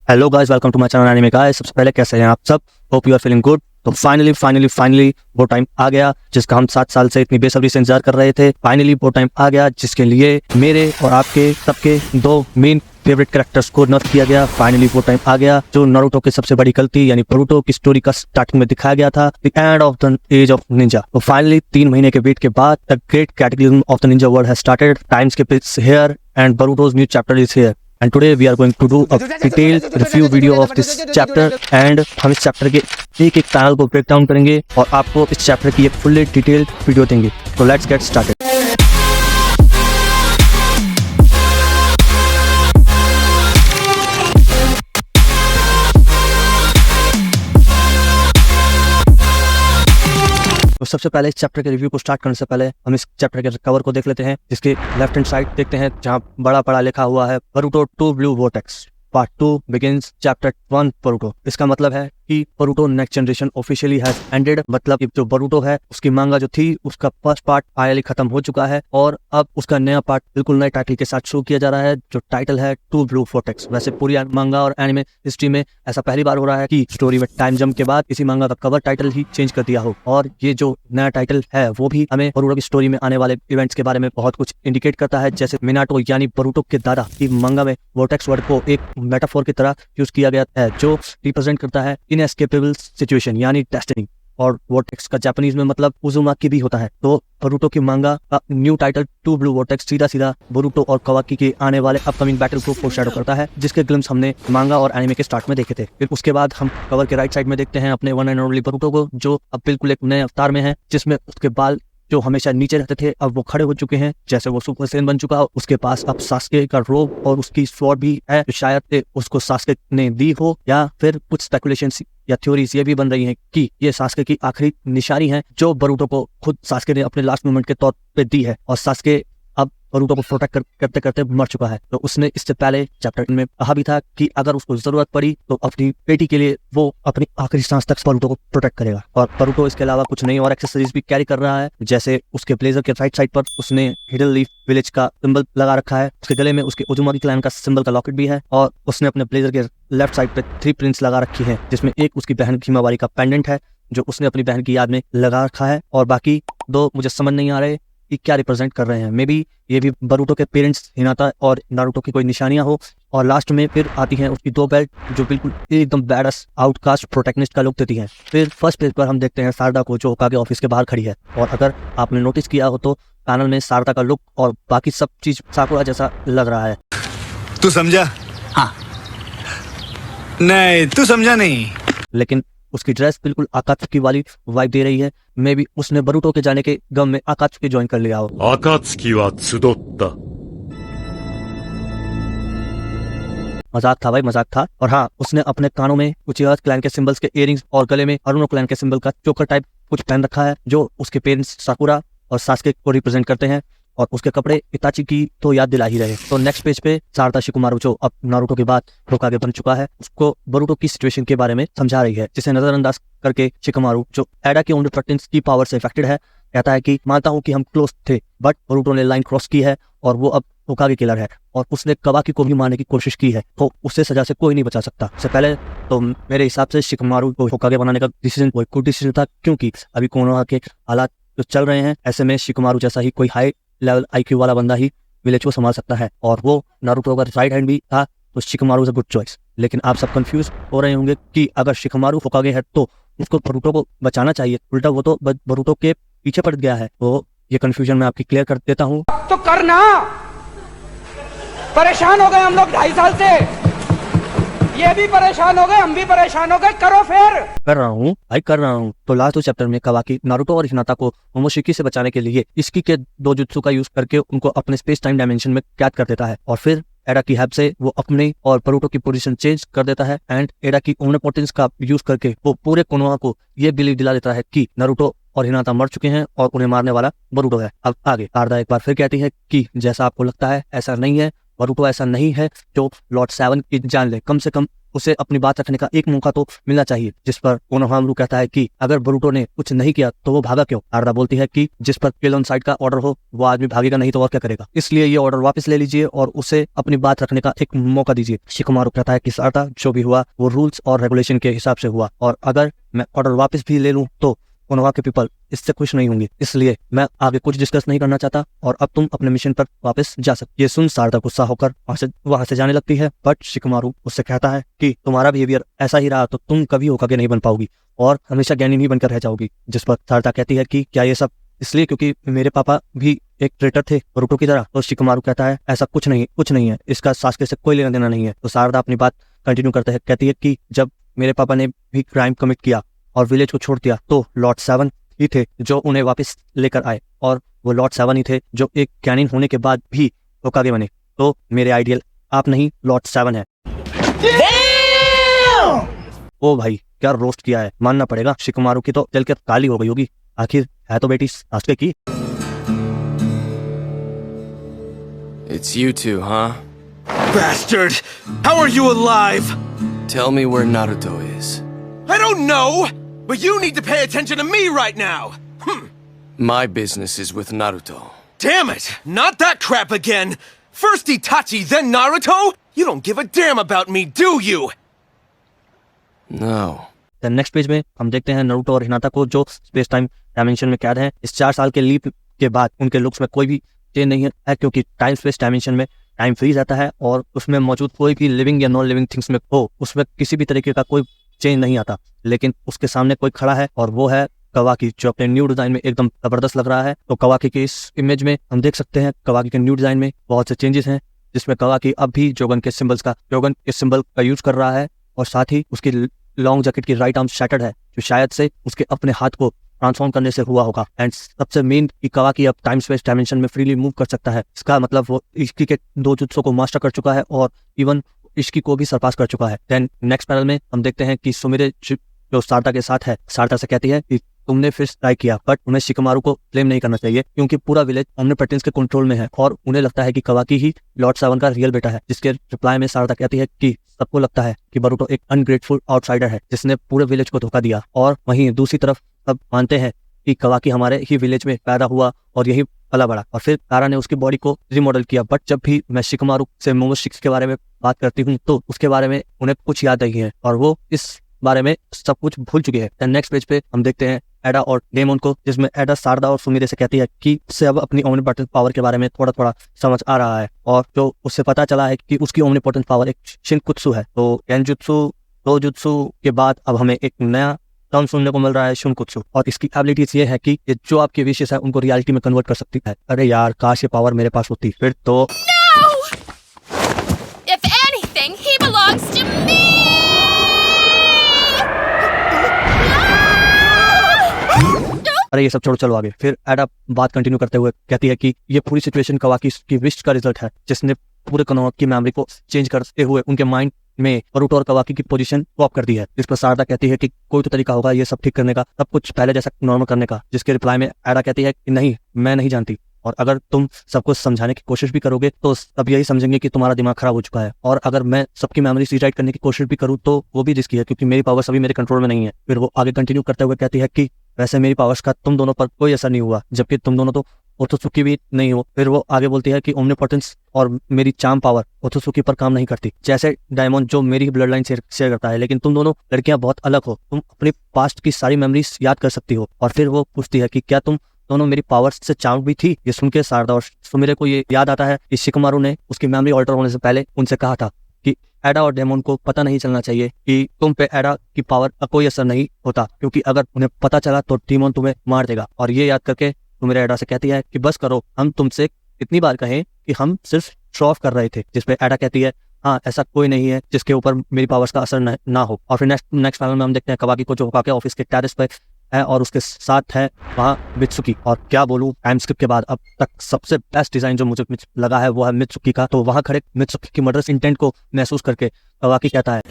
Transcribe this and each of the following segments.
Hello guys, welcome to my channel anime guys. सबसे पहले कैसे हैं आप सब? Hope you are feeling good. तो फाइनली वो टाइम आ गया जिसका हम 7 साल से इतनी बेसब्री से इंतजार कर रहे थे। फाइनली वो टाइम आ गया जिसके लिए मेरे और आपके सबके दो मेन फेवरेट कैरेक्टर्स को नर्फ किया गया। फाइनली वो टाइम आ गया जो नारुतो की सबसे बड़ी गलती यानी बोरुतो की स्टोरी का स्टार्टिंग में दिखाया गया था, the end of the age of ninja. तो फाइनली 3 महीने के वेट के बाद the great cataclysm of the ninja world has started. Time skip is here and Boruto's new chapter is here. And today we are going to do a detailed review video of this chapter and हम इस chapter के एक panel को break down करेंगे और आपको इस chapter की एक फुल्ली डिटेल्ड वीडियो देंगे। तो लेट्स गेट स्टार्टेड। तो सबसे पहले इस चैप्टर के रिव्यू को स्टार्ट करने से पहले हम इस चैप्टर के कवर को देख लेते हैं, जिसके लेफ्ट हैंड साइड देखते हैं जहां बड़ा बड़ा लिखा हुआ है Boruto 2 blue vortex part 2 begins chapter 1 Boruto. इसका मतलब है कि Boruto next generation officially has ended. मतलब जो बोरुतो है उसकी मांगा जो थी उसका फर्स्ट पार्ट फाइनली खत्म हो चुका है और अब उसका नया पार्ट बिल्कुल नए टाइटल के साथ शुरू किया जा रहा है जो टाइटल है 2 ब्लू वोर्टेक्स। वैसे पूरी मांगा और एनिमे हिस्ट्री में ऐसा पहली बार हो रहा है कि स्टोरी में टाइम जंप के बाद किसी मांगा का कवर टाइटल ही चेंज कर दिया हो। और ये जो नया टाइटल है वो भी हमें बोरुतो की स्टोरी में आने वाले इवेंट्स के बारे में बहुत कुछ इंडिकेट करता है। जैसे मिनाटो यानी बोरुतो के दादा की मांगा में वोर्टेक्स वर्ड को एक मेटाफोर की तरह यूज किया गया है जो रिप्रेजेंट करता है इनएस्केपेबल सिचुएशन यानी डेस्टिनी। और वोर्टेक्स का जापानीज में मतलब उजुमाकी भी होता है। तो बोरुतो की मांगा का न्यू टाइटल 2 ब्लू वोर्टेक्स सीधा बोरुतो और कावाकी के आने वाले अपकमिंग बैटल को फोरशैडो करता है, जिसके ग्लिम्स हमने मांगा और एनिमे के स्टार्ट में देखे थे। फिर उसके बाद हम कवर के राइट साइड में देखते हैं अपने वन एंड ओनली बोरुतो को, जो अब बिल्कुल एक नए अवतार में है, जिसमें उसके बाल जो हमेशा नीचे रहते थे अब वो खड़े हो चुके हैं, जैसे वो सुपर सैयन बन चुका हो। उसके पास अब सास्के का रोब और उसकी स्वॉर्ड भी है जो शायद उसको सास्के ने दी हो, या फिर कुछ स्पेकुलेशंस या थ्योरीज ये भी बन रही हैं कि ये सास्के की आखिरी निशानी है जो बोरुतो को खुद सास्के ने अपने लास्ट मोमेंट के तौर पे दी है। और सास्के अब बोरुतो को प्रोटेक्ट करते करते मर चुका है। तो उसने इससे पहले चैप्टर में कहा भी था कि अगर उसको जरूरत पड़ी तो अपनी बेटी के लिए वो अपनी आखिरी सांस तक बोरुतो को प्रोटेक्ट करेगा। और बोरुतो इसके अलावा कुछ नई और एक्सेसरीज भी कैरी कर रहा है, जैसे उसके ब्लेजर के राइट साइड पर उसने हिडन लीफ विलेज का सिंबल लगा रखा है, उसके गले में उसके उजुमाकी क्लैन का सिंबल का लॉकेट भी है, और उसने अपने ब्लेजर के लेफ्ट साइड पे 3 प्रिंट्स लगा रखी है, जिसमें एक उसकी बहन हिमावारी का पेंडेंट है जो उसने अपनी बहन की याद में लगा रखा है, और बाकी 2 मुझे समझ नहीं आ रहे कि क्या रिप्रेजेंट कर रहे हैं। मे बी ये भी बोरुतो के पेरेंट्स हिनाता और नारुतो की कोई निशानियां हो। और लास्ट में फिर आती हैं उसकी 2 बेल्ट जो बिल्कुल एकदम बैडस आउटकास्ट प्रोटेक्निस्ट का लुक देती हैं। फिर फर्स्ट पेज पर हम देखते हैं सारदा को जो होकागे ऑफिस के बाहर खड़ी है, और अगर आपने नोटिस किया हो तो पैनल में सारदा का लुक और बाकी सब चीज साकुरा जैसा लग रहा है। तू समझा? हाँ। नहीं, तू समझा नहीं। लेकिन उसकी ड्रेस बिल्कुल आकात्सुकी वाली वाइब दे रही है। मे बी उसने बोरुतो के जाने के गम में आकात्सुकी ज्वाइन कर लिया हो। आकात्सुकी वा त्सुदोत्ता। मजाक था भाई, मजाक था। और हाँ, उसने अपने कानों में उचिहा क्लैन के सिंबल्स के इयरिंग्स और गले में अरुणो क्लैन के सिंबल का चोकर टाइप कुछ पहन रखा है जो उसके पेरेंट्स साकुरा और सास्के को रिप्रेजेंट करते हैं। और उसके कपड़े इताची की तो याद दिला ही रहे। तो नेक्स्ट पेज पे सारदा शिकुमारू जो अब नारुतो के बाद होकागे बन चुका है, उसको बोरुतो की सिचुएशन के बारे में समझा रही है, जिसे नजरअंदाज करके शिकुमारू जो एडा के ओल्डर प्रोटेक्टेंस की पावर से अफेक्टेड है कहता है कि मानता हूं कि हम क्लोज थे, बट बोरुतो ने लाइन क्रॉस की है और वो अब होकागे किलर है और उसने कावाकी को भी मारने की कोशिश की है, तो उससे सजा से कोई नहीं बचा सकता। इससे पहले तो मेरे हिसाब से शिकुमारू को होकागे बनाने का डिसीजन कोई गुड डिसीजन था, क्योंकि अभी कोनोहा के हालात जो चल रहे हैं ऐसे में शिकुमारू जैसा ही कोई हाई लेवल आईक्यू वाला बंदा ही विलेज को संभाल सकता है, और वो नारुतो का राइट हैंड भी था, तो शिकुमारू इज अ गुड चॉइस। लेकिन आप सब कंफ्यूज हो रहे होंगे कि अगर शिकुमारू होकागे है तो उसको बोरुतो को बचाना चाहिए, उल्टा वो तो बोरुतो के पीछे पड़ गया है। तो ये कंफ्यूजन मैं आपकी क्लियर कर देता हूँ। तो करना, परेशान हो गए हम लोग 2.5 साल से, ये भी परेशान हो गए, हम भी परेशान हो गए, करो फिर। कर रहा हूँ भाई, कर रहा हूँ। तो लास्ट चैप्टर में कावाकी नारुतो और हिनाता को मोमोशिकी से बचाने के लिए इसकी के 2 जुत्सु का यूज करके उनको अपने स्पेस टाइम डायमेंशन में कैद कर देता है, और फिर एडा की हेल्प से वो अपने और बोरुतो की पोजीशन चेंज कर देता है, एंड एडा की ओमनिपोटेंस का यूज करके वो पूरे कोनोहा को ये बिलीव दिला देता है कि नारुतो और हिनाता मर चुके हैं और उन्हें मारने वाला बोरुतो है। अब आगे सारदा एक बार फिर कहती है कि जैसा आपको लगता है ऐसा नहीं है, बरूटो ऐसा नहीं है जो लॉर्ड 7 की जान ले। कम से कम उसे अपनी बात रखने का एक मौका तो मिलना चाहिए। जिस पर कोनोहामारू कहता है कि अगर बरूटो ने कुछ नहीं किया तो वो भागा क्यों। आरडा बोलती है कि जिस पर किल ऑन साइट का ऑर्डर हो वो आदमी भागेगा नहीं तो और क्या करेगा, इसलिए ये ऑर्डर वापस ले लीजिए और उसे अपनी बात रखने का एक मौका दीजिए। शिकोमारू कहता है कि आरडा जो भी हुआ वो रूल्स और रेगुलेशन के हिसाब से हुआ, और अगर मैं ऑर्डर वापस भी ले लूं तो कोनोहा के पीपल इससे खुश नहीं होंगे, इसलिए मैं आगे कुछ डिस्कस नहीं करना चाहता और अब तुम अपने मिशन पर वापस जा सकते। ये सुन सारदा गुस्सा होकर वहां से जाने लगती है, बट शिकोमारू उससे कहता है कि तुम्हारा बिहेवियर ऐसा ही रहा तो तुम कभी होकागे नहीं बन पाओगी और हमेशा ज्ञानी नहीं बनकर रह जाओगी। जिस पर सारदा कहती है कि क्या ये सब इसलिए क्योंकि मेरे पापा भी एक ट्रेटर थे बरूटो की तरह। तो शिकोमारू कहता है ऐसा कुछ नहीं है, इसका सास्के से कोई लेना देना नहीं है। तो सारदा अपनी बात कंटिन्यू करते है, कहती है कि जब मेरे पापा ने भी क्राइम कमिट किया और विलेज को छोड़ दिया तो लॉर्ड 7 ही थे जो उन्हें वापस लेकर आए, और वो लॉर्ड 7 ही थे जो एक कैनिन होने के बाद भी होकागे बने। तो मेरे आइडियल आप नहीं लॉर्ड 7 है। ओ भाई क्या रोस्ट किया है, मानना पड़ेगा शिकोमारू की तो जल के काली हो गई होगी, आखिर है तो बेटी सास्के की। It's you two, huh? Bastard! How are you alive? Tell me where Naruto is. I don't know! But you need to pay attention to me right now! My business is with Naruto. Damn it! Not that crap again! First Itachi, then Naruto? You don't give a damn about me, do you? No. Next page में हम देखते हैं Naruto और हिनाता को जो space time dimension में कैद हैं। इस 4 साल के लीप के बाद उनके लुक्स में कोई भी चेंज नहीं है क्योंकि टाइम स्पेस डायमेंशन में टाइम फ्रीज रहता है और उसमें मौजूद कोई भी लिविंग या नॉन लिविंग थिंग्स में हो उसमें किसी भी तरीके का कोई चेंज नहीं आता। लेकिन उसके सामने कोई खड़ा है और वो है कवाकी, जो अपने न्यू डिजाइन में एकदम जबरदस्त लग रहा है। तो कवाकी के इस इमेज में हम देख सकते हैं कवाकी के न्यू डिजाइन में बहुत से चेंजेस हैं, जिसमें कवाकी अब भी जोगन के सिंबल का यूज कर रहा है और साथ ही उसकी लॉन्ग जैकेट की राइट आर्म शैटर्ड है जो शायद से उसके अपने हाथ को ट्रांसफॉर्म करने से हुआ होगा। एंड सबसे मेन कि कवाकी अब टाइम स्पेस डायमेंशन में फ्रीली मूव कर सकता है। इसका मतलब वो इश्की के 2 जुत्सों को मास्टर कर चुका है और इवन इश्की को भी सरपास कर चुका है। देन नेक्स्ट पैनल में हम देखते हैं कि सुमिरे जो सारदा के साथ है, सारदा से कहती है कि तुमने फिर ट्राई किया बट उन्हें शिकोमारू को ब्लेम नहीं करना चाहिए क्योंकि पूरा विलेज ओमनिपोटेंस के कंट्रोल में है और उन्हें लगता है कि कवाकी ही लॉर्ड 7 का रियल बेटा है। जिसके रिप्लाई में सारदा कहती है कि सबको लगता है कि बरूटो एक अनग्रेटफुल आउटसाइडर है जिसने पूरे विलेज को धोखा दिया, और वहीं दूसरी तरफ सब मानते हैं कि कवाकी हमारे ही विलेज में पैदा हुआ और यही पला बड़ा। और फिर तारा ने उसकी बॉडी को रिमॉडल किया, बट जब भी मैं शिकोमारू से मोमो 6 के बारे में बात करती हूँ तो उसके बारे में उन्हें कुछ याद नहीं है और वो इस बारे में सब कुछ भूल चुके हैं। नेक्स्ट पेज पे हम देखते हैं एडा और डेमोन को, जिसमें एडा सारदा और सुमिरे से कहती है कि उससे अब अपनी ओमनिपोटेंस पावर के बारे में थोड़ा थोड़ा समझ आ रहा है और जो उससे पता चला है कि उसकी ओमनिपोटेंस पावर एक शिनकुत्सु है। तो गेंजुत्सु डोजुत्सु के बाद अब हमें एक नया टर्म सुनने को मिल रहा है शिनकुत्सु, और इसकी एबिलिटीज ये है कि ये जो आपकी विशेष है उनको रियलिटी में कन्वर्ट कर सकती है। अरे यार काश ये पावर मेरे पास होती फिर तो। If anything, he belongs to me! अरे ये सब छोड़ो, चलो आगे। फिर एडा बात कंटिन्यू करते हुए कहती है कि ये पूरी सिचुएशन कवाकी की विश का रिजल्ट है जिसने पूरे कोनोहा की मेमोरी को चेंज करते हुए उनके माइंड में बरूटो और कवाकी की पोजीशन स्वैप कर दी है। जिस पर सारदा कहती है कि कोई तो तरीका होगा ये सब ठीक करने का, सब कुछ पहले जैसा नॉर्मल करने का। जिसके रिप्लाई में एडा कहती है कि नहीं, मैं नहीं जानती, और अगर तुम सबको समझाने की कोशिश भी करोगे तो सब यही समझेंगे कि तुम्हारा दिमाग खराब हो चुका है, और अगर मैं सबकी मेमोरी रीराइट करने की कोशिश भी करूँ तो वो भी रिस्की है क्योंकि मेरी पावर्स अभी मेरे कंट्रोल में नहीं है। फिर वो आगे कंटिन्यू करते हुए कहती है कि वैसे मेरी पावर्स का तुम दोनों पर कोई असर नहीं हुआ, जबकि तुम दोनों तो ओत्सुकी भी नहीं हो। फिर वो आगे बोलती है कि ओमनिपोटेंस और मेरी चार्म पावर ओत्सुकी पर काम नहीं करती, जैसे डायमंड जो मेरी ब्लड लाइन शेयर करता है, लेकिन तुम दोनों लड़कियां बहुत अलग हो, तुम अपनी पास्ट की सारी मेमोरीज याद कर सकती हो। और फिर वो पूछती है कि क्या तुम दोनों मेरी पावर्स से चार्म भी थी। ये सुन के सारदा और सुमिरे को ये याद आता है कि शिकोमारू ने उसकी मेमोरी ऑल्टर होने से पहले उनसे कहा था कि एडा और डेमोन को पता नहीं चलना चाहिए कि तुम पे एडा की पावर का कोई असर नहीं होता, क्योंकि अगर उन्हें पता चला तो डेमोन तुम्हें मार देगा। और ये याद करके सुमिरे एडा से कहती है कि बस करो, हम तुमसे इतनी बार कहें कि हम सिर्फ शो ऑफ कर रहे थे। जिसपे एडा कहती है हाँ, ऐसा कोई नहीं है जिसके ऊपर मेरी पावर्स का असर ना हो। और फिर नेक्स्ट पैनल में हम देखते हैं कवाकी को जो होकागे ऑफिस के टेरेस पे है और उसके साथ है वहाँ मित्सुकी। और क्या बोलूं, टाइम स्किप के बाद अब तक सबसे बेस्ट डिजाइन जो मुझे लगा है वो है मित्सुकी का। तो वहाँ खड़े मित्सुकी की मर्डरस इंटेंट को महसूस करके कवाकी कहता है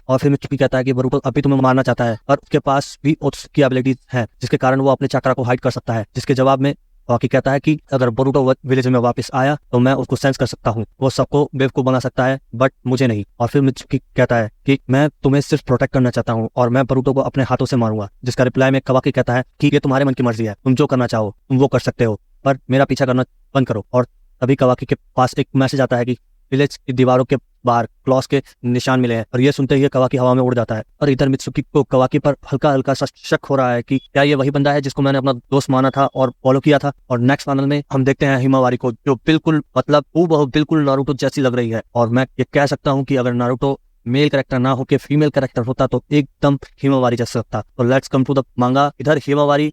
और फिर मित्सुकी कहता है कि बरूटो अभी तुम्हें मारना चाहता है और उसके पास भी ओत्सुकी एबिलिटीज है जिसके कारण वो अपने चक्रा को हाइड कर सकता है। जिसके जवाब में कवाकी कहता है कि अगर बोरुटो विलेज में वापस आया तो मैं उसको सेंस कर सकता हूँ, वो सबको बेवकूफ बना सकता है बट मुझे नहीं। और फिर मित्सुकी कहता है कि मैं तुम्हें सिर्फ प्रोटेक्ट करना चाहता हूँ और मैं बोरुटो को अपने हाथों से मारूंगा, जिसका रिप्लाई में कवाकी कहता है कि ये तुम्हारे मन की मर्जी है, तुम जो करना चाहो तुम वो कर सकते हो, पर मेरा पीछा करना बंद करो। और तभी कवाकी के पास एक मैसेज आता है कि विलेज की दीवारों के बाहर क्लॉस के निशान मिले हैं, और ये सुनते ही कवाकी हवा में उड़ जाता है। और इधर मित्सुकी को कवाकी पर हल्का हल्का सा शक हो रहा है कि क्या ये वही बंदा है जिसको मैंने अपना दोस्त माना था और फॉलो किया था। और नेक्स्ट पैनल में हम देखते हैं हिमावारी को, जो बिल्कुल मतलब हूबहू बिल्कुल नारुतो जैसी लग रही है। और मैं ये कह सकता हूँ कि अगर नारुतो मेल कैरेक्टर ना होके फीमेल कैरेक्टर होता तो एकदम हिमावारी जैसा लगता। तो लेट्स कम टू द मांगा। इधर हिमावारी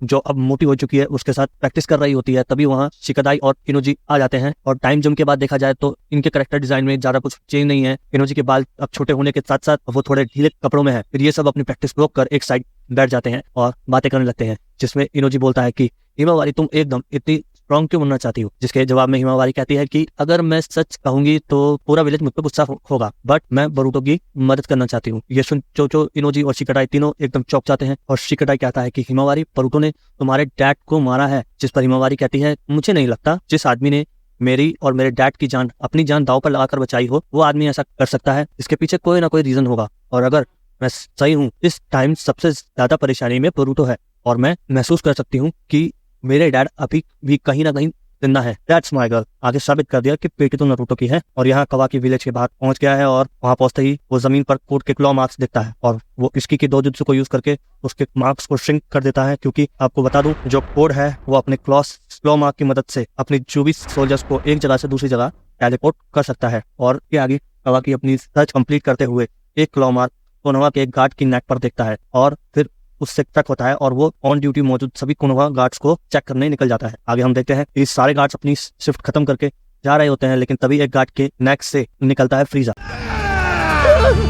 जो अब मोटी हो चुकी है उसके साथ प्रैक्टिस कर रही होती है, तभी वहाँ शिकादाई और किनोजी आ जाते हैं। और टाइम जंप के बाद देखा जाए तो इनके कैरेक्टर डिजाइन में ज्यादा कुछ चेंज नहीं है। किनोजी के बाल अब छोटे होने के साथ साथ वो थोड़े ढीले कपड़ों में है। फिर ये सब अपनी प्रैक्टिस रोक कर एक साइड बैठ जाते हैं और बातें करने लगते हैं, जिसमें किनोजी बोलता है कि हिमावारी तुम एकदम इतनी स्ट्रॉन्ग क्यों बनना चाहती हो। जिसके जवाब में हिमावारी कहती है कि अगर मैं सच कहूंगी तो पूरा विलेज मुझ पर गुस्सा होगा, बट मैं बोरुटो की मदद करना चाहती हूँ। ये सुन चोचो, किनोजी और शिकादाई तीनों एकदम चौंक जाते हैं। और शिकादाई कहता है कि हिमावारी, बोरुटो ने तुम्हारे डैड को मारा है। जिस पर हिमावारी कहती है मुझे नहीं लगता जिस आदमी ने मेरी और मेरे डैड की जान, अपनी जान दांव पर लगाकर बचाई हो, वो आदमी ऐसा कर सकता है। इसके पीछे कोई ना कोई रीजन होगा, और अगर मैं सही हूँ इस टाइम सबसे ज्यादा परेशानी में बोरुटो है। और मैं महसूस कर सकती हूँ कि मेरे डैड अभी भी कहीं ना कहीं जिंदा है। That's my girl. आगे साबित कर दिया कि पेटी तो नारुतो की है। और यहाँ कवाकी विलेज के बाहर पहुंच गया है, और वहां पहुंचते ही वो जमीन पर कोड के क्लॉ मार्क्स देखता है, और वो इसकी के दो जुत्सु को यूज करके उसके मार्क्स को श्रिंक कर देता है। क्योंकि आपको बता दूं, जो कोड है वो अपने क्लॉ मार्क की मदद से अपनी 24 सोल्जर्स को एक जगह से दूसरी जगह टेलीपोर्ट कर सकता है। और के आगे कवाकी अपनी सर्च कंप्लीट करते हुए एक क्लॉ मार्क कोनोहा के एक गार्ड की नेक पर देखता है, और फिर उससे ट्रैक होता है और वो ऑन ड्यूटी मौजूद सभी कोनोहा गार्ड्स को चेक करने निकल जाता है। आगे हम देखते हैं ये सारे गार्ड्स अपनी शिफ्ट खत्म करके जा रहे होते हैं, लेकिन तभी एक गार्ड के नेक से निकलता है फ्रीजा।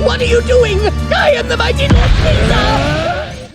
What are you doing? I am the mighty Lord Frieza!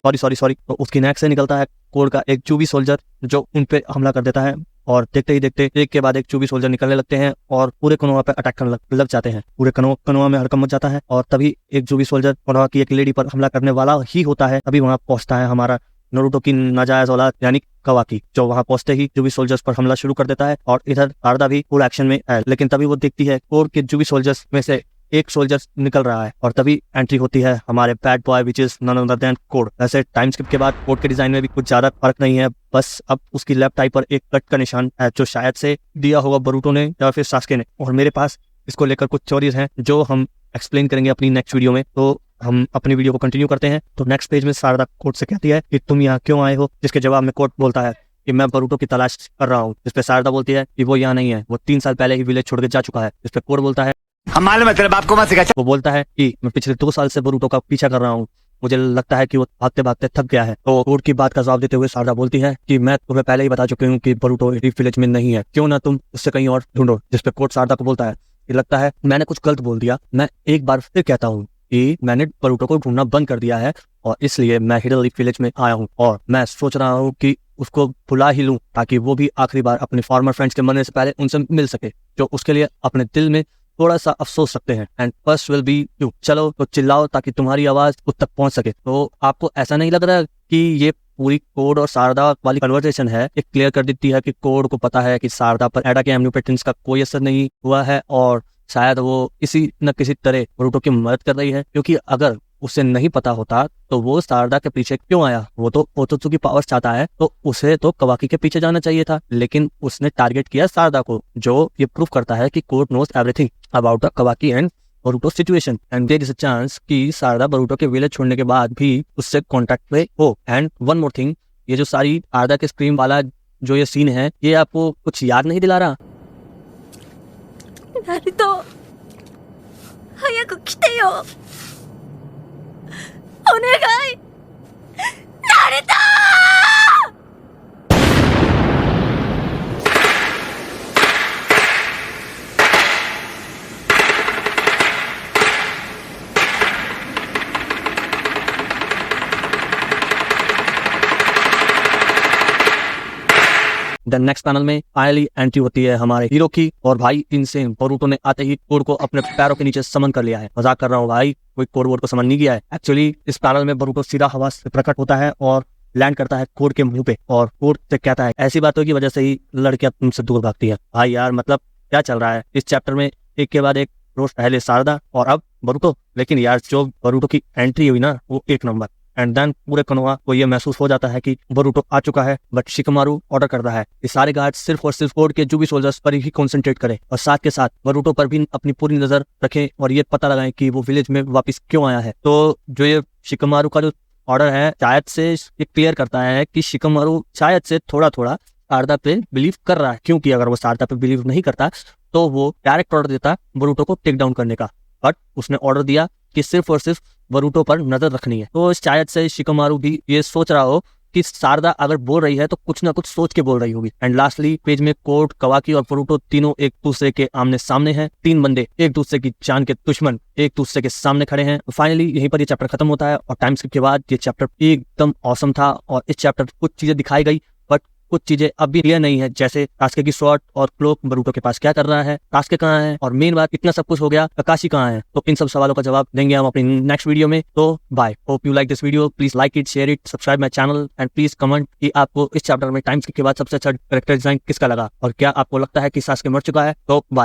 Sorry तो उसकी नेक से निकलता है कोड का एक चूबी सोल्जर, जो उन पे हमला कर देता है। और देखते ही देखते एक के बाद एक चूबी सोल्जर निकलने लगते हैं और पूरे कोनोहा पे अटैक करने लग जाते हैं। पूरे कोनोहा में हड़कंप मच जाता है, और तभी एक चूबी सोल्जर कोनोहा की एक लेडी पर हमला करने वाला ही होता है। तभी वहां पहुंचता है हमारा नारुतो की नाजायज औलाद यानी कवाकी, जो वहां पहुंचते ही चूबी सोल्जर्स पर हमला शुरू कर देता है। और इधर शारदा भी फुल एक्शन में है, लेकिन तभी वो देखती है कोड के चूबी सोल्जर्स में से एक सोल्जर निकल रहा है, और तभी एंट्री होती है हमारे bad boy which is none other than code. वैसे टाइम स्किप के बाद कोड के डिजाइन में भी कुछ ज्यादा फर्क नहीं है, बस अब उसकी लेफ्ट आई पर एक कट का निशान है, जो शायद से दिया होगा बोरुटो ने या फिर सास्के ने। और मेरे पास इसको लेकर कुछ थ्योरीज हैं जो हम एक्सप्लेन करेंगे अपनी नेक्स्ट वीडियो में। तो हम अपनी वीडियो को कंटिन्यू करते हैं। तो नेक्स्ट पेज में शारदा कोड से कहती है कि तुम यहाँ क्यों आए हो, जिसके जवाब में कोड बोलता है कि मैं बोरुटो की तलाश कर रहा हूँ। जिसपे शारदा बोलती है कि वो यहाँ नहीं है, वो 3 साल पहले ही विलेज छोड़ के जा चुका है। जिसपे कोड बोलता है हम मालूम है तेरे बाप को मत सिखा। वो बोलता है कि मैं पिछले 2 साल से बोरुटो का पीछा कर रहा हूँ, मुझे लगता है कि वो भागते भागते थक गया है। तो कोड की बात का जवाब देते हुए शारदा बोलती है कि मैं तुम्हें पहले ही बता चुकी हूँ कि बोरुटो रीफ विलेज में नहीं है, क्यों ना तुम उससे कहीं और ढूंढो। जिसपे कोड शारदा को बोलता है कि लगता है मैंने कुछ गलत बोल दिया, मैं एक बार फिर कहता हूँ कि मैंने बोरुटो को ढूंढना बंद कर दिया है, और इसलिए मैं हिडन लीफ विलेज में आया हूँ। और मैं सोच रहा हूँ कि उसको बुला ही लूं, ताकि वो भी आखिरी बार अपने फॉर्मर फ्रेंड्स के मरने से पहले उनसे मिल सके, जो उसके लिए अपने दिल में थोड़ा सा अफसोस रखते हैं। And first will be you. चलो तो चिल्लाओ ताकि तुम्हारी आवाज उस तक पहुंच सके। तो आपको ऐसा नहीं लग रहा कि ये पूरी कोड और शारदा वाली कन्वर्सेशन है, ये क्लियर कर देती है कि कोड को पता है कि शारदा पर एडा के एम्यूपेटेंस का कोई असर नहीं हुआ है, और शायद वो किसी न किसी तरह बोरुटो की मदद कर रही है। क्योंकि अगर उसे नहीं पता होता तो वो शारदा के पीछे क्यों आया। वो तो ओतोत्सु पावर्स चाहता है, तो उसे तो कवाकी के पीछे जाना चाहिए था, लेकिन उसने टारगेट किया शारदा को, जो ये प्रूव करता है कि Code knows everything about the Kawaki and Boruto situation. And there is a chance कि शारदा बोरुटो के विलेज छोड़ने के बाद भी उससे कांटेक्ट में हो। एंड वन मोर थिंग, ये जो सारी शारदा के स्क्रीम वाला जो ये सीन है, ये आपको कुछ याद नहीं दिला रहा? ナルト早く来てよお願いナルト देन नेक्स्ट पैनल में फाइनली एंट्री होती है हमारे हीरो की, और भाई इनसे बोरुटो ने आते ही कोड को अपने पैरों के नीचे समन कर लिया है। मजाक कर रहा हूँ भाई, कोई कोड वर्ड को समन नहीं किया है। एक्चुअली इस पैनल में बोरुटो सीधा हवा से प्रकट होता है और लैंड करता है कोड के मुंह पे और कोड से कहता है ऐसी बातों की वजह से ही लड़कियां तुमसे दूर भागती है। भाई यार मतलब क्या चल रहा है इस चैप्टर में, एक के बाद एक रोज, पहले शारदा और अब बरूटो। लेकिन यार जो बरूटो की एंट्री हुई ना वो एक नंबर। एंड देन पूरे कोनोहा को ये महसूस हो जाता है कि बरूटो आ चुका है, बट शिकमारू ऑर्डर करता है कि सारे गार्ड सिर्फ और सिर्फ कोड के जुबी सोल्जर्स पर ही कंसंट्रेट करें और साथ के साथ बरूटो पर भी अपनी पूरी नजर रखें और ये पता लगाएं कि वो विलेज में वापस क्यों आया है। तो जो ये शिकमारू का जो ऑर्डर है शायद से ये क्लियर करता है कि शिकमारू शायद से थोड़ा थोड़ा शारदा पे बिलीव कर रहा है, क्योंकि अगर वो शारदा पे बिलीव नहीं करता तो वो डायरेक्ट ऑर्डर देता बरूटो को टेक डाउन करने का, बट उसने ऑर्डर दिया कि सिर्फ और सिर्फ बरूटो पर नजर रखनी है। तो शायद से शिकमारू भी ये सोच रहा हो कि शारदा अगर बोल रही है तो कुछ ना कुछ सोच के बोल रही होगी। एंड लास्टली पेज में कोड, कवाकी और बरूटो तीनों एक दूसरे के आमने सामने हैं। तीन बंदे एक दूसरे की जान के दुश्मन एक दूसरे के सामने खड़े हैं। फाइनली यहीं पर ये चैप्टर खत्म होता है और टाइम स्किप के बाद ये चैप्टर एकदम ऑसम था और इस चैप्टर कुछ चीजें दिखाई गई बट कुछ चीजें अब भी क्लियर नहीं है, जैसे सास्के की स्वॉर्ड और क्लोक बरूटो के पास क्या कर रहा है, सास्के कहाँ है, और मेन बात इतना सब कुछ हो गया ककाशी कहाँ है। तो इन सब सवालों का जवाब देंगे हम अपनी नेक्स्ट वीडियो में। तो bye, hope you like this video, please like it, share it, subscribe my channel and please comment कि आपको इस चैप्टर में टाइम स्किप के बाद सबसे अच्छा कैरेक्टर डिजाइन किसका लगा और क्या आपको लगता है कि सास्के मर चुका है। तो बाय।